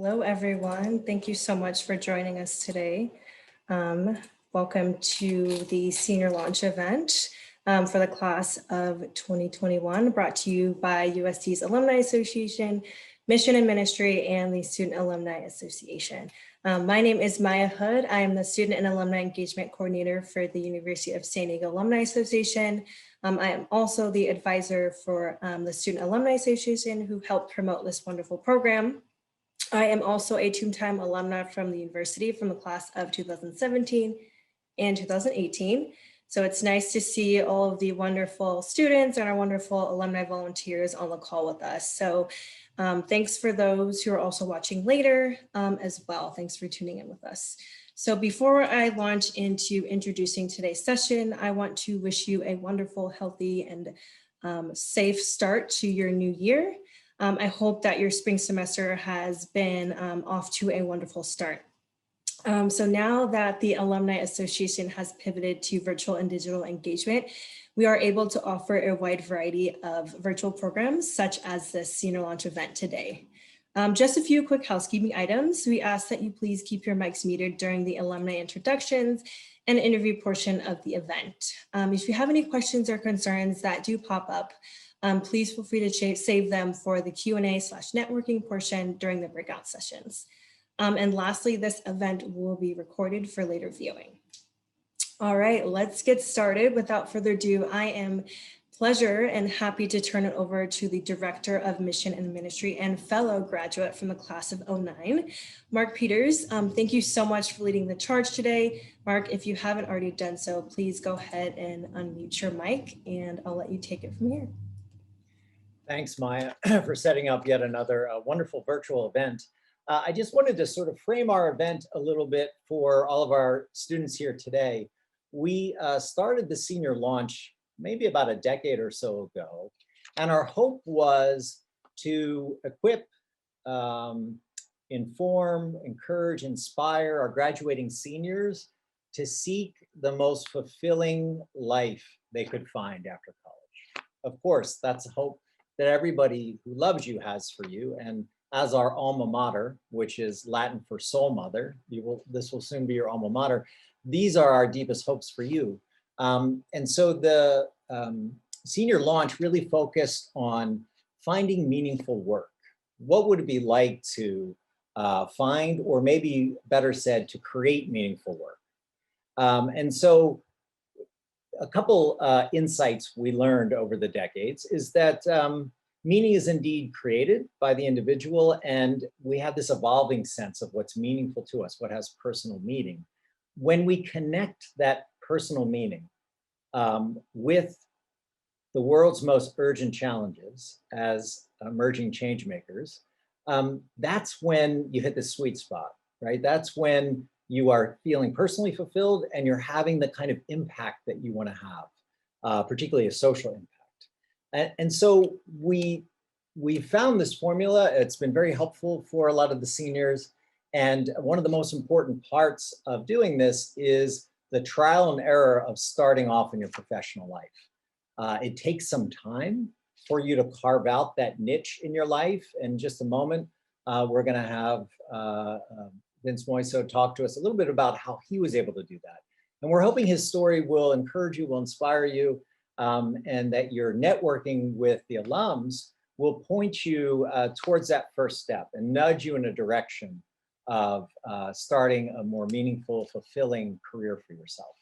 Hello, everyone. Thank you so much for joining us today. Welcome to the senior launch event for the class of 2021, brought to you by USD's Alumni Association, Mission and Ministry, and the Student Alumni Association. My name is Maya Hood. I am the Student and Alumni Engagement Coordinator for the University of San Diego Alumni Association. I am also the advisor for the Student Alumni Association, who helped promote this wonderful program. I am also a two-time alumna from the university from the class of 2017 and 2018. So it's nice to see all of the wonderful students and our wonderful alumni volunteers on the call with us. So thanks for those who are also watching later as well. Thanks for tuning in with us. So before I launch into introducing today's session, I want to wish you a wonderful, healthy, and safe start to your new year. I hope that your spring semester has been off to a wonderful start. So now that the Alumni Association has pivoted to virtual and digital engagement, we are able to offer a wide variety of virtual programs, such as this senior launch event today. Just a few quick housekeeping items. We ask that you please keep your mics muted during the alumni introductions and interview portion of the event. If you have any questions or concerns that do pop up, please feel free to save them for the Q&A/networking portion during the breakout sessions. And lastly, this event will be recorded for later viewing. All right, let's get started. Without further ado, I am pleasure and happy to turn it over to the Director of Mission and Ministry and fellow graduate from the class of '09, Mark Peters. Thank you so much for leading the charge today. Mark, if you haven't already done so, please go ahead and unmute your mic and I'll let you take it from here. Thanks, Maya, for setting up yet another wonderful virtual event. I just wanted to sort of frame our event a little bit for all of our students here today. We started the senior launch maybe about a decade or so ago, and our hope was to equip, inform, encourage, inspire our graduating seniors to seek the most fulfilling life they could find after college. Of course, that's a hope that everybody who loves you has for you. And as our alma mater, which is Latin for soul mother, this will soon be your alma mater. These are our deepest hopes for you. And so the senior launch really focused on finding meaningful work. What would it be like to find, or maybe better said, to create meaningful work? And so a couple insights we learned over the decades is that meaning is indeed created by the individual, and we have this evolving sense of what's meaningful to us, what has personal meaning. When we connect that personal meaning with the world's most urgent challenges as emerging change makers, that's when you hit the sweet spot, right? That's when you are feeling personally fulfilled and you're having the kind of impact that you want to have, particularly a social impact. And so we found this formula. It's been very helpful for a lot of the seniors. And one of the most important parts of doing this is the trial and error of starting off in your professional life. It takes some time for you to carve out that niche in your life. In just a moment, we're going to have Vince Moiso talk to us a little bit about how he was able to do that. And we're hoping his story will encourage you, will inspire you, and that your networking with the alums will point you towards that first step and nudge you in a direction of starting a more meaningful, fulfilling career for yourself.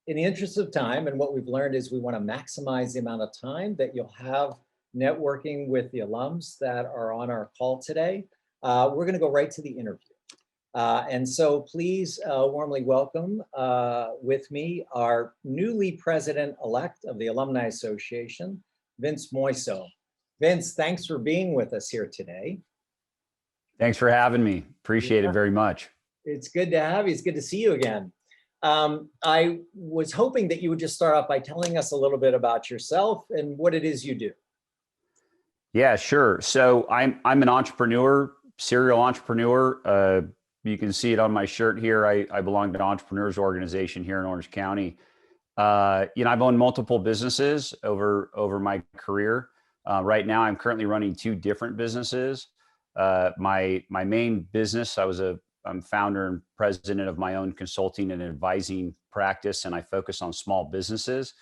In the interest of time, and what we've learned is we want to maximize the amount of time that you'll have networking with the alums that are on our call today. We're going to go right to the interview. And so please warmly welcome with me our newly president-elect of the Alumni Association, Vince Moiso. Vince, thanks for being with us here today. Thanks for having me. Appreciate it very much. It's good to have you. It's good to see you again. I was hoping that you would just start off by telling us a little bit about yourself and what it is you do. Yeah, sure. So I'm an entrepreneur, serial entrepreneur. You can see it on my shirt here. I belong to an entrepreneurs organization here in Orange County. I've owned multiple businesses over my career. Right now, I'm currently running 2 different businesses. My main business, I'm founder and president of my own consulting and advising practice, and I focus on small businesses.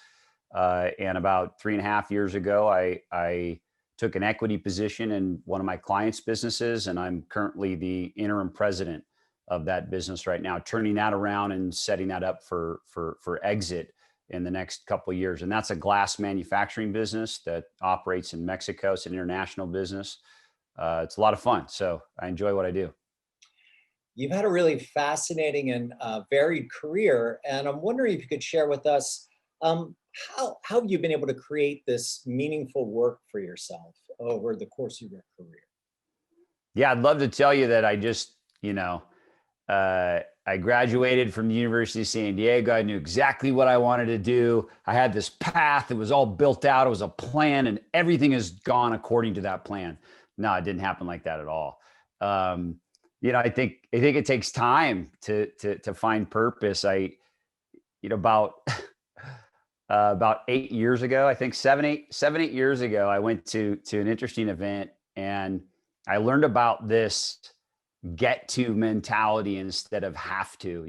And about 3.5 years ago, I took an equity position in one of my clients' businesses, and I'm currently the interim president of that business right now, turning that around and setting that up for exit in the next couple of years. And that's a glass manufacturing business that operates in Mexico. It's an international business. It's a lot of fun. So I enjoy what I do. You've had a really fascinating and varied career, and I'm wondering if you could share with us how you've been able to create this meaningful work for yourself over the course of your career. Yeah, I'd love to tell you that I just, I graduated from the University of San Diego. I knew exactly what I wanted to do. I had this path. It was all built out. It was a plan, and everything has gone according to that plan. No, it didn't happen like that at all. I think it takes time to find purpose. About about 8 years ago, I think 7, 8 years ago, I went to an interesting event, and I learned about this get to mentality instead of have to.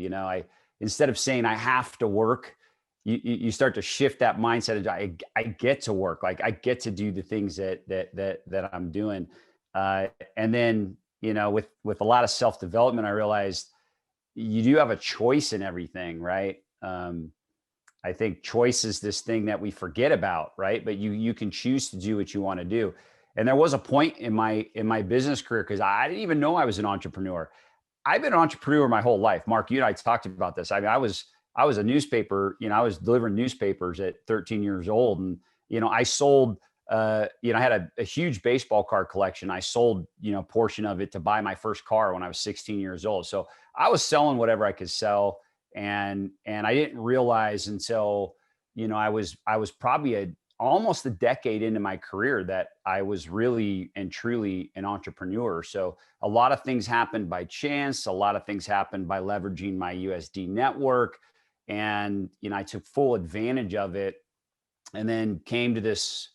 Instead of saying I have to work, you start to shift that mindset of I get to work, like I get to do the things that I'm doing. And then, with a lot of self-development, I realized you do have a choice in everything, right? I think choice is this thing that we forget about, right? But you can choose to do what you want to do. And there was a point in my business career, because I didn't even know I was an entrepreneur. I've been an entrepreneur my whole life. Mark, you and I talked about this. I mean, I was a newspaper, I was delivering newspapers at 13 years old. And, I sold, I had a huge baseball card collection. I sold, a portion of it to buy my first car when I was 16 years old. So I was selling whatever I could sell. And I didn't realize until, I was probably almost a decade into my career that I was really and truly an entrepreneur. So a lot of things happened by chance. A lot of things happened by leveraging my USD network. And, I took full advantage of it, and then came to this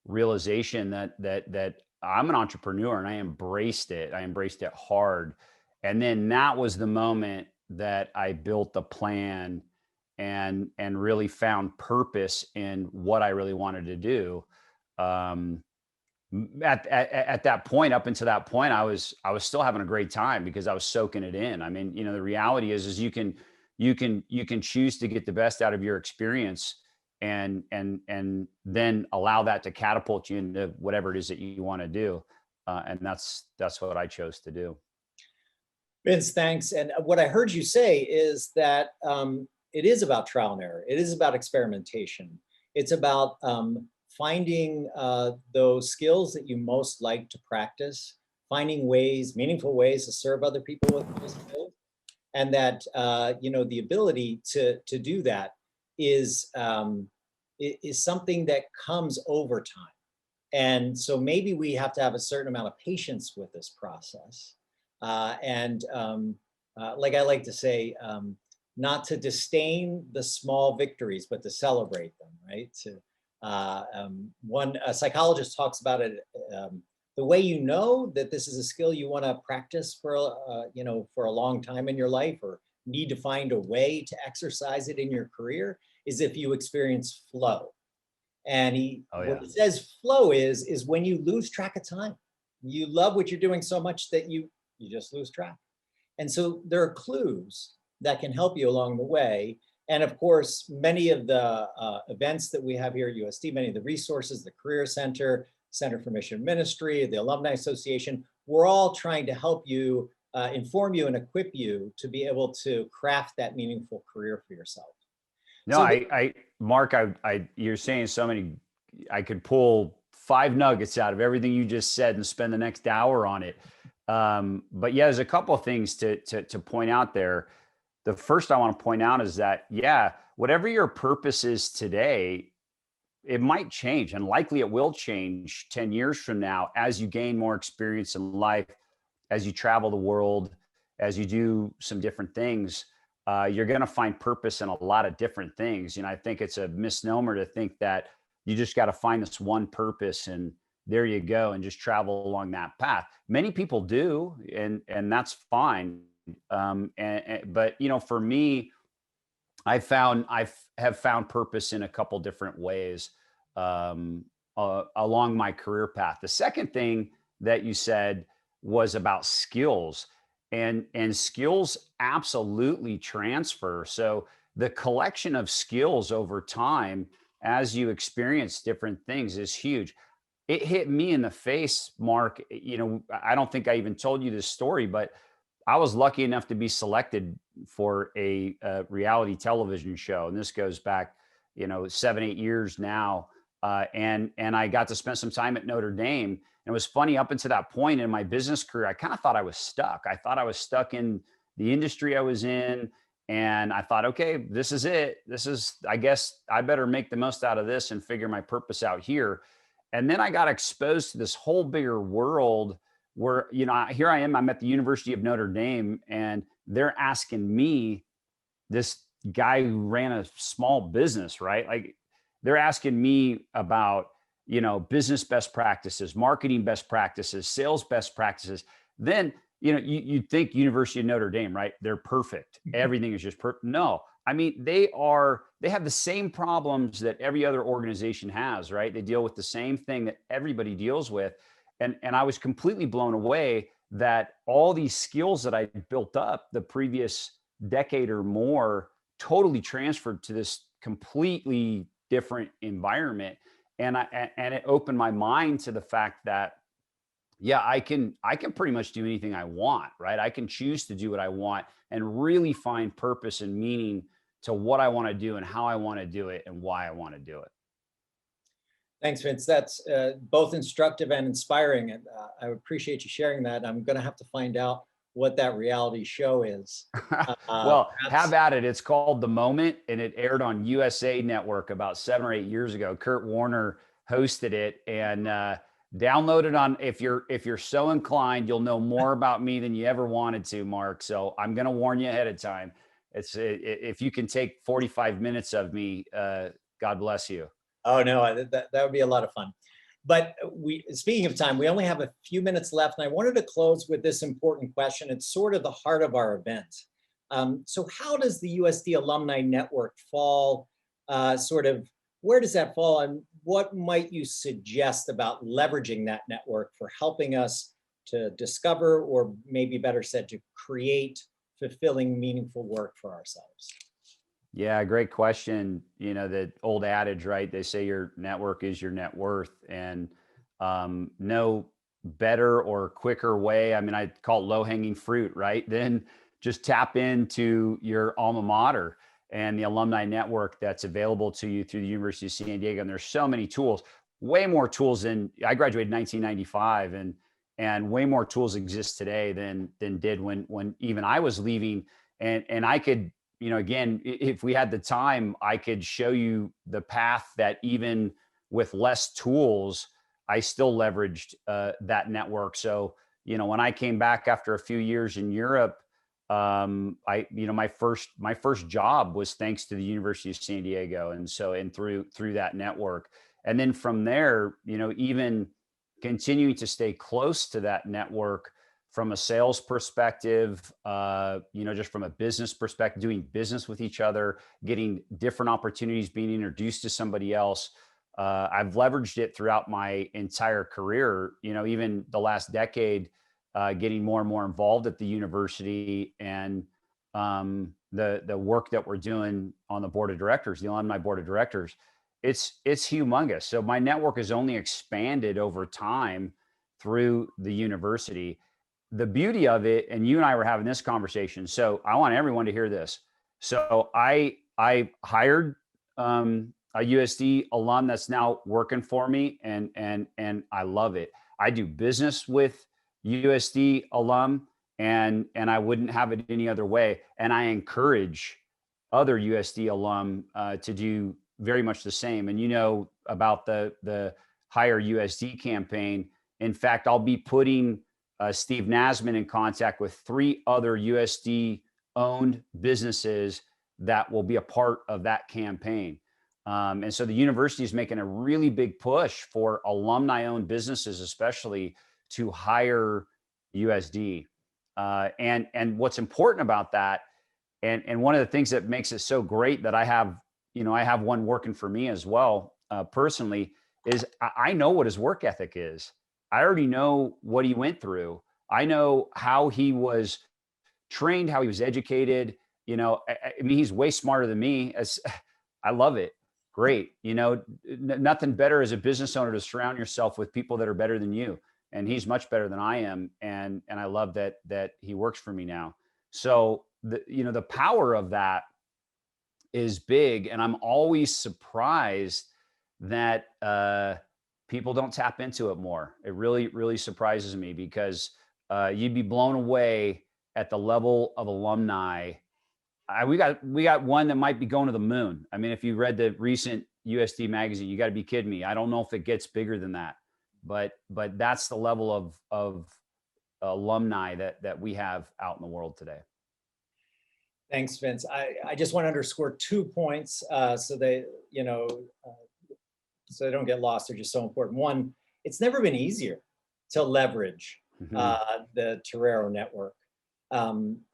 realization that I'm an entrepreneur, and I embraced it. I embraced it hard. And then that was the moment that I built the plan and really found purpose in what I really wanted to do. At that point, up until that point, I was still having a great time because I was soaking it in. I mean, the reality is you can choose to get the best out of your experience, and then allow that to catapult you into whatever it is that you want to do. And that's what I chose to do. Vince, thanks. And what I heard you say is that it is about trial and error. It is about experimentation. It's about finding those skills that you most like to practice, finding meaningful ways to serve other people with those skills. And that, the ability to do that is something that comes over time. And so maybe we have to have a certain amount of patience with this process. Like I like to say, not to disdain the small victories, but to celebrate them, right? One psychologist talks about it, the way you know that this is a skill you want to practice for a long time in your life, or need to find a way to exercise it in your career, is if you experience flow. And what he says flow is when you lose track of time. You love what you're doing so much that you just lose track. And so there are clues that can help you along the way. And of course, many of the events that we have here at USD, many of the resources, the Career Center, Center for Mission Ministry, the Alumni Association, we're all trying to help you, inform you and equip you to be able to craft that meaningful career for yourself. No, Mark, you're saying so many, I could pull 5 nuggets out of everything you just said and spend the next hour on it. But yeah, there's a couple of things to point out there. The first I want to point out is that, whatever your purpose is today, it might change, and likely it will change 10 years from now as you gain more experience in life, as you travel the world, as you do some different things. You're going to find purpose in a lot of different things. I think it's a misnomer to think that You just got to find this one purpose, and there you go, and just travel along that path. Many people do, and that's fine. But for me, I have found purpose in a couple different ways along my career path. The second thing that you said was about skills, and skills absolutely transfer. So the collection of skills over time as you experience different things is huge. It hit me in the face, Mark. I don't think I even told you this story, but I was lucky enough to be selected for a reality television show, and this goes back, 7, 8 years now. And I got to spend some time at Notre Dame. And it was funny, up until that point in my business career, I kind of thought I was stuck. I thought I was stuck in the industry I was in, and I thought, okay, this is it. I guess I better make the most out of this and figure my purpose out here. And then I got exposed to this whole bigger world where, here I am, I'm at the University of Notre Dame, and they're asking me, this guy who ran a small business, right? Like, they're asking me about, business best practices, marketing best practices, sales best practices. Then, you'd think University of Notre Dame, right? They're perfect. Everything is just perfect. No, I mean, they have the same problems that every other organization has, right? They deal with the same thing that everybody deals with. And I was completely blown away that all these skills that I built up the previous decade or more totally transferred to this completely different environment. And it opened my mind to the fact that, yeah, I can pretty much do anything I want, right? I can choose to do what I want and really find purpose and meaning to what I want to do and how I want to do it and why I want to do it. Thanks, Vince. That's both instructive and inspiring. And I appreciate you sharing that. I'm going to have to find out what that reality show is. Well, have at it. It's called The Moment, and it aired on USA Network about 7 or 8 years ago. Kurt Warner hosted it, and download it on, if you're so inclined, you'll know more about me than you ever wanted to, Mark. So I'm going to warn you ahead of time. If you can take 45 minutes of me, God bless you. Oh no, that would be a lot of fun. But speaking of time, we only have a few minutes left, and I wanted to close with this important question. It's sort of the heart of our event. So how does the USD Alumni Network fall, where does that fall, and what might you suggest about leveraging that network for helping us to discover, or maybe better said, to create fulfilling, meaningful work for ourselves? Yeah, great question. The old adage, right? They say your network is your net worth, and no better or quicker way. I mean, I call it low hanging fruit, right? Then just tap into your alma mater and the alumni network that's available to you through the University of San Diego. And there's so many tools, way more tools than I graduated in 1995, and way more tools exist today than did when even I was leaving. And I could, again, if we had the time, I could show you the path that even with less tools, I still leveraged that network. So, when I came back after a few years in Europe, my first job was thanks to the University of San Diego. And through that network. And then from there, even continuing to stay close to that network from a sales perspective, just from a business perspective, doing business with each other, getting different opportunities, being introduced to somebody else. I've leveraged it throughout my entire career, even the last decade, getting more and more involved at the university, and the work that we're doing on the board of directors, the alumni board of directors, it's humongous. So my network has only expanded over time through the university. The beauty of it, and you and I were having this conversation, so I want everyone to hear this. So I hired a USD alum that's now working for me, and I love it. I do business with USD alum, and I wouldn't have it any other way. And I encourage other USD alum to do very much the same. And about the Hire USD campaign. In fact, I'll be putting Steve Nasman in contact with 3 other USD owned businesses that will be a part of that campaign. And so the university is making a really big push for alumni-owned businesses, especially, to hire USD. And what's important about that, and one of the things that makes it so great that I have one working for me as well, personally, is I know what his work ethic is. I already know what he went through. I know how he was trained, how he was educated. I mean, he's way smarter than me. I love it. Great. Nothing better as a business owner to surround yourself with people that are better than you. And he's much better than I am. And I love that he works for me now. So the power of that is big. And I'm always surprised that people don't tap into it more. It really, really surprises me, because you'd be blown away at the level of alumni. We got one that might be going to the moon. I mean, if you read the recent USD magazine, you got to be kidding me. I don't know if it gets bigger than that, but that's the level of alumni that we have out in the world today. Thanks, Vince. I just want to underscore 2 points so they don't get lost. They're just so important. One, it's never been easier to leverage the Torero network,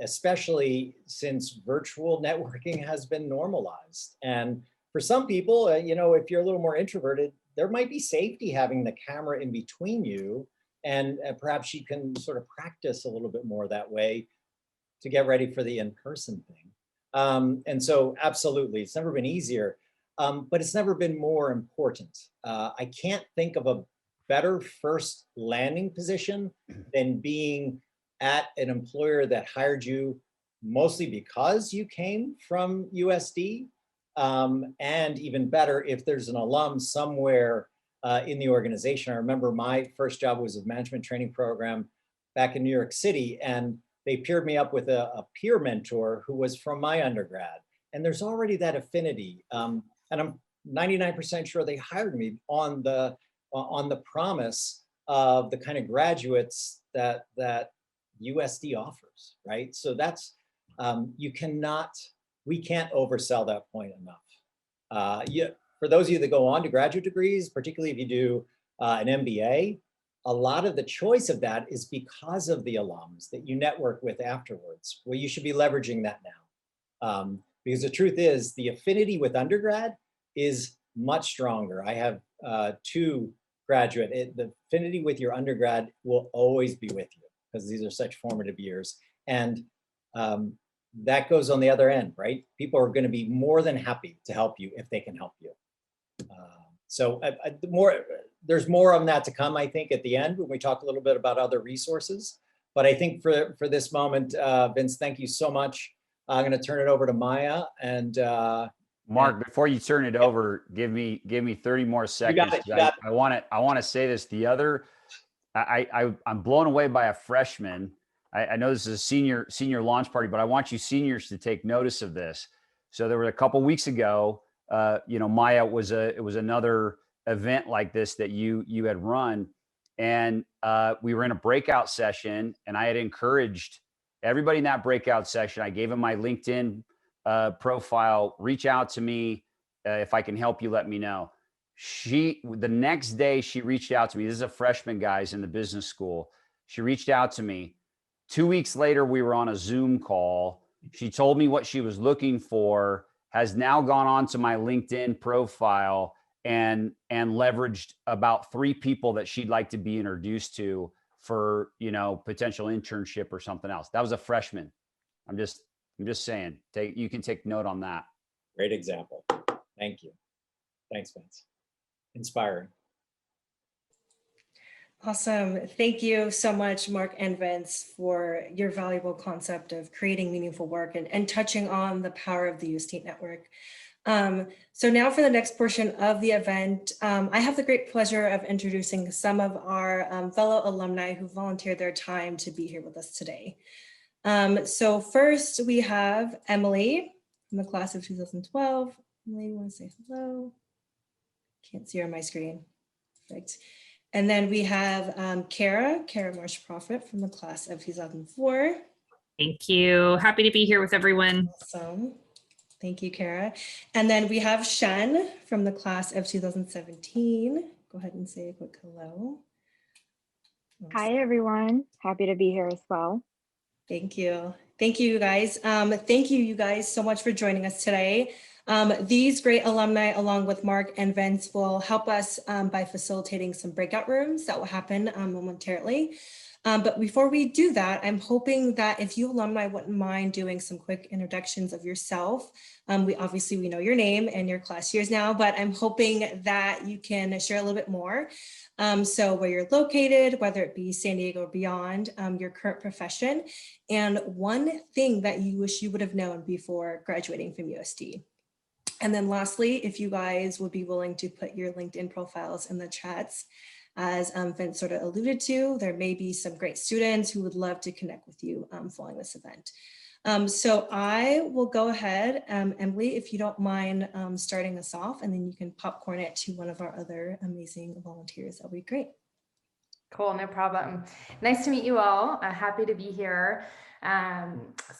especially since virtual networking has been normalized. And for some people, if you're a little more introverted, there might be safety having the camera in between you, and perhaps you can sort of practice a little bit more that way to get ready for the in-person thing. And so absolutely, it's never been easier, but it's never been more important. I can't think of a better first landing position than being at an employer that hired you mostly because you came from USD, and even better if there's an alum somewhere in the organization. I remember my first job was a management training program back in New York City, and they paired me up with a peer mentor who was from my undergrad. And there's already that affinity. And I'm 99% sure they hired me on the promise of the kind of graduates that USD offers, right? So that's, we can't oversell that point enough. For those of you that go on to graduate degrees, particularly if you do an MBA, a lot of the choice of that is because of the alums that you network with afterwards. Well, you should be leveraging that now. Because the truth is, the affinity with undergrad is much stronger. I have 2 graduate. The affinity with your undergrad will always be with you, because these are such formative years. And that goes on the other end, right? People are going to be more than happy to help you if they can help you. There's more on that to come, I think, at the end when we talk a little bit about other resources. But I think for this moment, Vince, thank you so much. I'm going to turn it over to Maya. And Mark, before you turn it over, give me 30 more seconds. I want to say this. I'm blown away by a freshman. I know this is a senior launch party, but I want you seniors to take notice of this. So there were a couple weeks ago, Maya, it was another event like this that you had run, and we were in a breakout session, and I had encouraged everybody in that breakout session. I gave them my LinkedIn profile, reach out to me. If I can help you, let me know. The next day she reached out to me. This is a freshman, guys, in the business school. She reached out to me. 2 weeks later, we were on a Zoom call. She told me what she was looking for, has now gone on to my LinkedIn profile and leveraged about 3 people that she'd like to be introduced to for, potential internship or something else. That was a freshman. I'm just saying, you can take note on that. Great example. Thank you. Thanks, Vince. Inspiring. Awesome. Thank you so much, Mark and Vince, for your valuable concept of creating meaningful work and touching on the power of the UST network. So now for the next portion of the event, I have the great pleasure of introducing some of our fellow alumni who volunteered their time to be here with us today. So first we have Emily from the class of 2012. Emily, you want to say hello? Can't see her on my screen. Perfect. And then we have Kara Marsh-Prophet from the class of 2004. Thank you. Happy to be here with everyone. Awesome. Thank you, Kara. And then we have Shen from the class of 2017. Go ahead and say a quick hello. Hi, everyone. Happy to be here as well. Thank you. Thank you, you guys. Thank you, you guys, so much for joining us today. These great alumni, along with Mark and Vince, will help us by facilitating some breakout rooms that will happen momentarily. But before we do that, I'm hoping that if you alumni wouldn't mind doing some quick introductions of yourself. We know your name and your class years now, but I'm hoping that you can share a little bit more. So where you're located, whether it be San Diego or beyond, your current profession, and one thing that you wish you would have known before graduating from USD. And then lastly, if you guys would be willing to put your LinkedIn profiles in the chats, as Vince sort of alluded to, there may be some great students who would love to connect with you following this event. So I will go ahead, Emily, if you don't mind starting us off, and then you can popcorn it to one of our other amazing volunteers. That'll be great. Cool, no problem. Nice to meet you all. Happy to be here.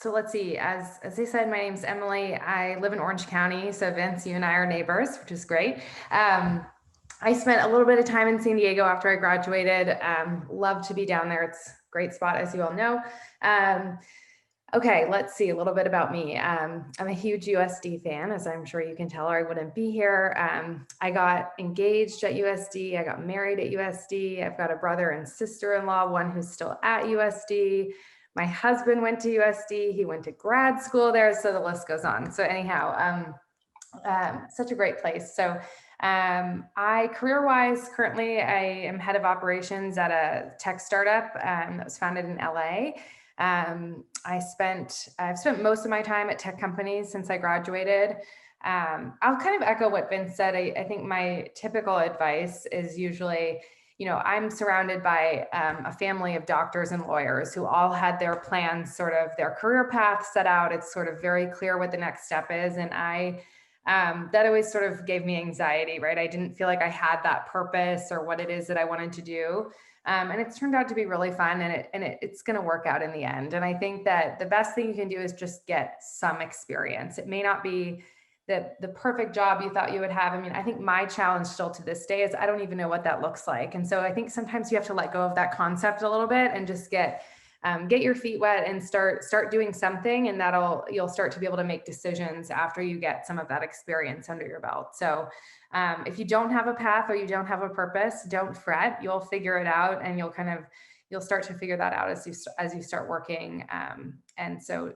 So let's see, as they said, my name's Emily. I live in Orange County. So Vince, you and I are neighbors, which is great. I spent a little bit of time in San Diego after I graduated. Love to be down there. It's a great spot, as you all know. Okay, let's see a little bit about me. I'm a huge USD fan, as I'm sure you can tell, or I wouldn't be here. I got engaged at USD. I got married at USD. I've got a brother and sister-in-law, one who's still at USD. My husband went to USD. He went to grad school there, so the list goes on. So anyhow, such a great place. So I career-wise, currently I am head of operations at a tech startup that was founded in LA. I've spent most of my time at tech companies since I graduated. I'll kind of echo what Vince said. I think my typical advice is usually, I'm surrounded by a family of doctors and lawyers who all had their plans, sort of their career path set out. It's sort of very clear what the next step is. And that always sort of gave me anxiety, right? I didn't feel like I had that purpose or what it is that I wanted to do. And it's turned out to be really fun, and it's going to work out in the end. And I think that the best thing you can do is just get some experience. It may not be the perfect job you thought you would have. I mean, I think my challenge still to this day is I don't even know what that looks like. And so I think sometimes you have to let go of that concept a little bit and just get your feet wet and start doing something, and you'll start to be able to make decisions after you get some of that experience under your belt. So if you don't have a path or you don't have a purpose, don't fret. You'll figure it out, and you'll start to figure that out as you start working. And so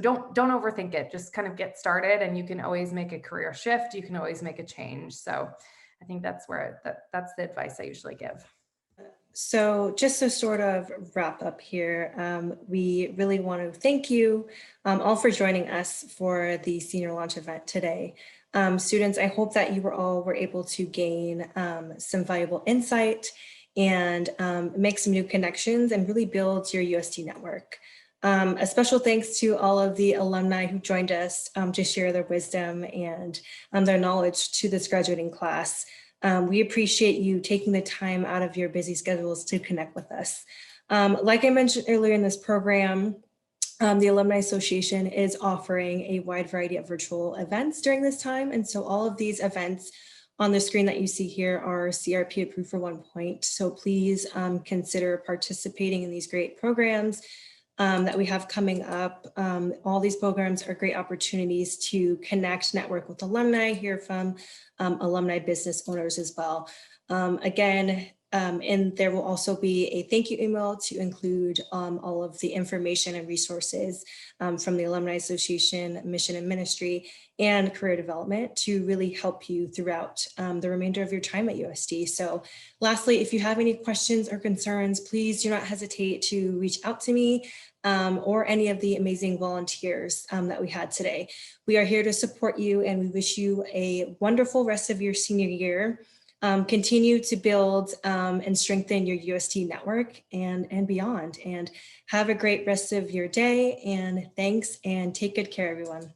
don't overthink it. Just kind of get started, and you can always make a career shift. You can always make a change. So I think that's the advice I usually give. So just to sort of wrap up here, we really want to thank you all for joining us for the senior launch event today. Students, I hope that you were able to gain some valuable insight and make some new connections and really build your USD network. A special thanks to all of the alumni who joined us to share their wisdom and their knowledge to this graduating class. We appreciate you taking the time out of your busy schedules to connect with us. Like I mentioned earlier in this program, the Alumni Association is offering a wide variety of virtual events during this time. And so all of these events on the screen that you see here are CRP approved for 1 point. So please consider participating in these great programs that we have coming up. All these programs are great opportunities to connect, network with alumni, hear from alumni business owners as well. And there will also be a thank you email to include all of the information and resources from the Alumni Association, Mission and Ministry, and Career Development to really help you throughout the remainder of your time at USD. So lastly, if you have any questions or concerns, please do not hesitate to reach out to me or any of the amazing volunteers that we had today. We are here to support you, and we wish you a wonderful rest of your senior year. Continue to build and strengthen your USD network and beyond. And have a great rest of your day. And thanks, and take good care, everyone.